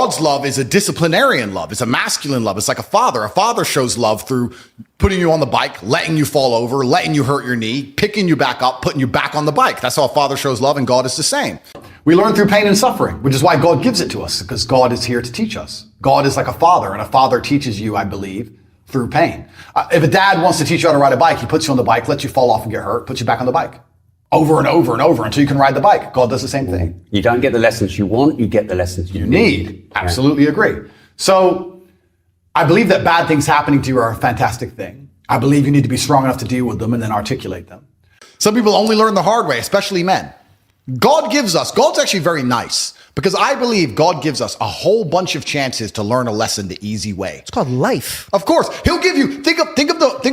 God's love is a disciplinarian love. It's a masculine love. It's like a father. A father shows love through putting you on the bike, letting you fall over, letting you hurt your knee, picking you back up, putting you back on the bike. That's how a father shows love, and God is the same. We learn through pain and suffering, which is why God gives it to us, because God is here to teach us. God is like a father, and a father teaches you, I believe, through pain. If a dad wants to teach you how to ride a bike, he puts you on the bike, lets you fall off and get hurt, puts you back on the bike. Over and over and over until you can ride the bike. God does the same thing. You don't get the lessons you want, you get the lessons you need. Absolutely agree. So I believe that bad things happening to you are a fantastic thing. I believe you need to be strong enough to deal with them and then articulate them. Some people only learn the hard way, especially men. God's actually very nice, because I believe God gives us a whole bunch of chances to learn a lesson the easy way. It's called life. Of course, he'll give you, think of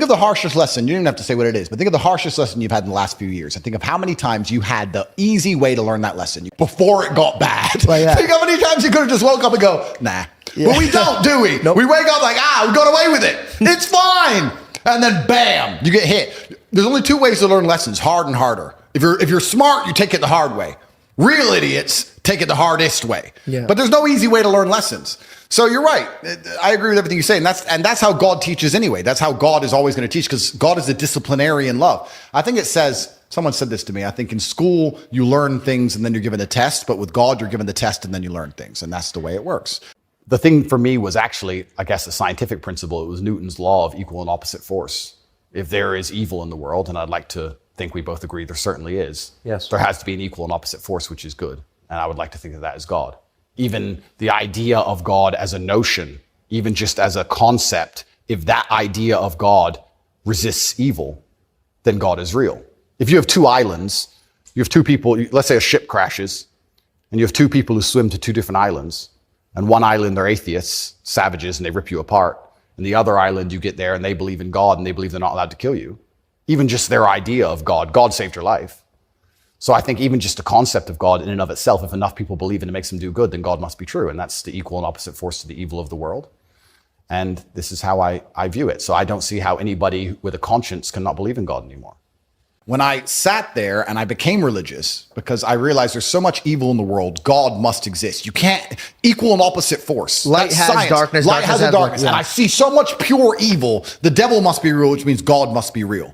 the harshest lesson. You don't even have to say what it is, but think of the harshest lesson you've had in the last few years. And think of how many times you had the easy way to learn that lesson before it got bad. Well, yeah. Think how many times you could have just woke up and go, nah. Yeah. But we don't, do we? Nope. We wake up like, we got away with it. It's fine. And then bam, you get hit. There's only two ways to learn lessons, hard and harder. If you're smart, you take it the hard way. Real idiots take it the hardest way. Yeah. But there's no easy way to learn lessons. So you're right. I agree with everything you say. And that's how God teaches anyway. That's how God is always going to teach, because God is a disciplinarian love. I think it says, someone said this to me, I think in school you learn things and then you're given a test, but with God you're given the test and then you learn things. And that's the way it works. The thing for me was actually, I guess, a scientific principle. It was Newton's law of equal and opposite force. If there is evil in the world, and I'd like to think we both agree there certainly is, yes, there has to be an equal and opposite force, which is good. And I would like to think that is God. Even the idea of God as a notion, even just as a concept, if that idea of God resists evil, then God is real. If you have two islands, you have two people, let's say a ship crashes, and you have two people who swim to two different islands, and one island they're atheists, savages, and they rip you apart. And the other island, you get there and they believe in God and they believe they're not allowed to kill you. Even just their idea of God saved your life. So I think even just the concept of God in and of itself, if enough people believe and it makes them do good, then God must be true. And that's the equal and opposite force to the evil of the world. And this is how I view it. So I don't see how anybody with a conscience cannot believe in God anymore. When I sat there and I became religious, because I realized there's so much evil in the world, God must exist. You can't, equal and opposite force. Light has science. darkness. Light has a darkness. Yeah. And I see so much pure evil. The devil must be real, which means God must be real.